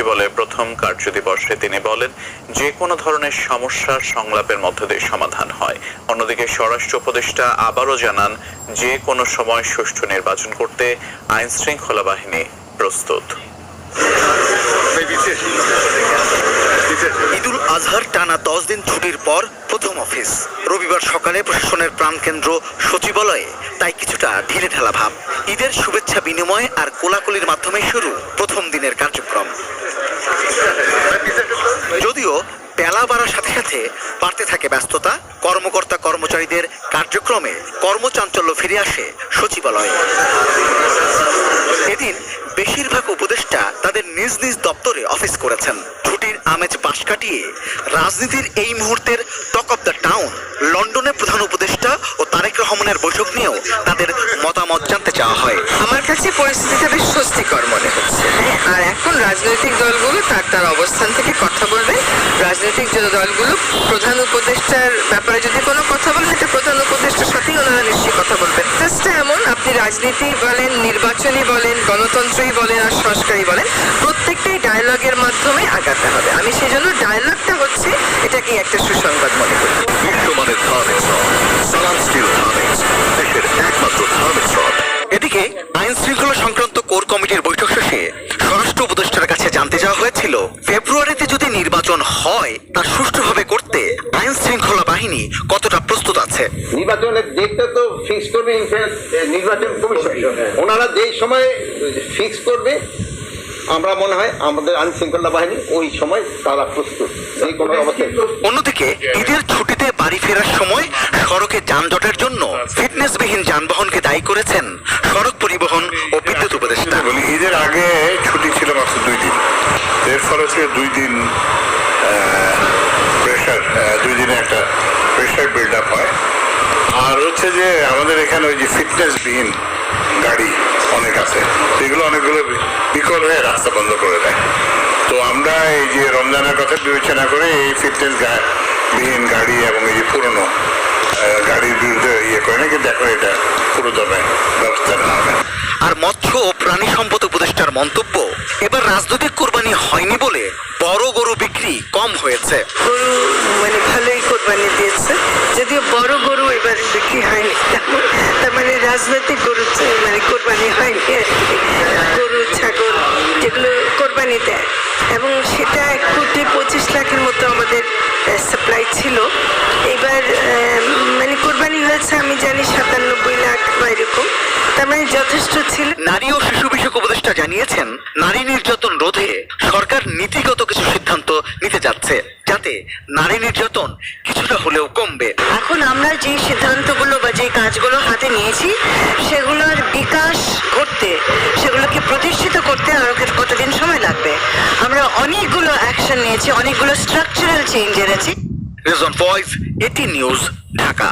বলে প্রথম কার্যদিবসে তিনি বলেন, যে কোনো ধরনের সমস্যা সংলাপের মধ্য দিয়ে সমাধান হয়। অন্যদিকে স্বরাষ্ট্র উপদেষ্টা আবারও জানান, যে কোনো সময় সুষ্ঠু নির্বাচন করতে আইন শৃঙ্খলা বাহিনী প্রস্তুত। ঈদুল আজহার টানা 10 দিন ছুটির পর প্রথম অফিস। রবিবার সকালে প্রশাসনের প্রাণকেন্দ্র সচিবালয়ে তাই কিছুটা ঢিলেঢালা ভাব। ঈদের শুভেচ্ছা বিনিময় আর কোলাকুলির মাধ্যমে শুরু প্রথম দিনের কার্যক্রম। যদিও বেলা বাড়ার সাথে সাথে বাড়তে থাকে ব্যস্ততা, কর্মকর্তা কর্মচারীদের কার্যক্রমে কর্মচাঞ্চল্য ফিরে আসে সচিবালয়ে। এদিন বেশিরভাগ উপদেষ্টা তাদের নিজ নিজ দপ্তরে অফিস করেছেন। ছুটির আমেজ পাশ কাটিয়ে রাজনীতির এই মুহূর্তের টক অব দ্য টাউন লন্ডনে প্রধান উপদেষ্টা ও তারেক রহমানের বৈঠক নিয়েও তাদের মতামত জানতে চাওয়া হয়। আমার কাছে পরিস্থিতিটা বেশ স্বস্তিকর মনে হচ্ছে। আর এখন রাজনৈতিক দলগুলো তার অবস্থান থেকে কথা বলবে। রাজনৈতিক দলগুলো প্রধান উপদেষ্টার ব্যাপারে যদি কোনো কথা বলেন, এটা প্রধান উপদেষ্টার সাথেই ওনারা নিশ্চয়ই কথা বলবেন। জাস্ট এমন, আপনি রাজনীতি বলেন, নির্বাচনী বলেন, গণতন্ত্রই বলেন আর সংস্কারই বলেন, প্রত্যেকটাই ডায়ালগের মাধ্যমে আগাতে হবে। আমি সেই জন্য ডায়ালগটা হচ্ছে এটাকে একটা সুসংবাদ মনে করি। বিশ্বমানের ধার্মিক শট, সালাম স্টিল ধার্মিক, দেশের একমাত্র ধার্মিক শট। এদিকে আইন শৃঙ্খলা সংক্রান্ত কোর কমিটির বৈঠক শেষে স্বরাষ্ট্র উপদেষ্টার কাছে জানতে চাওয়া হয়েছিল, ফেব্রুয়ারিতে যদি নির্বাচন হয় তা সুষ্ঠুভাবে করতে আইন শৃঙ্খলা বাহিনী কতটা প্রস্তুত আছে। নির্বাচনের ডেটটা তো ফিক্স করবে নির্বাচন কমিশন। ওনারা যেই সময় ফিক্স করবে, আমরা মনে হয় আমাদের আইন শৃঙ্খলা বাহিনী ওই সময় তারা প্রস্তুত যে কোনো অবস্থায়। অন্যদিকে ঈদের ছুটিতে বাড়ি ফেরার সময় সড়কে যানজটের জন্য ফিটনেসবিহীন যানবাহনকে দায়ী করেছেন সড়ক পরিবহন ও বিদ্যুৎ উপদেষ্টা। ঈদের আগে ছুটি ছিল মাত্র 2 দিন, এর ফলে 2 দিন প্রেশার, 2 দিনে একটা প্রেশার বিল্ড আপ হয়। আর হচ্ছে যে আমাদের এখানে ওই যে ফিটনেসবিহীন গাড়ি অনেক আছে, সেগুলো অনেকগুলো বিকল হয়ে রাস্তা বন্ধ করে দেয়। তো আমরা এই যে রমজানের কথা বিবেচনা করে এই ফিটনেস বিহীন গাড়ি এবং এই যে পুরনো গাড়ির বিরুদ্ধে করে না, কিন্তু এখন এটা পুরো দমে ব্যবস্থা নেওয়া হবে। আর মৎস্য ও প্রাণী সম্পদ উপদেষ্টার মন্তব্য, এবার রাজনৈতিক কোরবানি হয়নি বলে বড় গরু বিক্রি কম হয়েছে। গরু মানে ভালোই কোরবানি দিয়েছে, যদিও বড় গরু এবার বিক্রি হয়নি, তার মানে রাজনৈতিক গরু মানে কোরবানি হয়নি। গরু ছাগল যেগুলো কোরবানি দেয়, এবং সেটা 1.25 লাখের মতো আমাদের সাপ্লাই ছিল। এবার মানে কোরবানি হয়েছে আমি জানি 97 লাখ বা এরকম, তার মানে যথেষ্ট ছিল। নারী ও শিশু বিষয়ক উপদেষ্টা জানিয়েছেন, নারী নির্যাতন রোধে সরকার নীতিগত কিছু সিদ্ধান্ত নিতে যাচ্ছে, যাতে নারী নির্যাতন কিছুটা হলেও কমবে। এখন আমরা যে সিদ্ধান্তগুলো বা যে কাজগুলো হাতে নিয়েছি, সেগুলোর বিকাশ করতে, সেগুলোকে প্রতিষ্ঠিত করতে আরো কতদিন সময় লাগবে। আমরা অনেকগুলো অ্যাকশন নিয়েছি, অনেকগুলো স্ট্রাকচারাল চেঞ্জ এনেছি। Rezon voice, 18 news, Dhaka.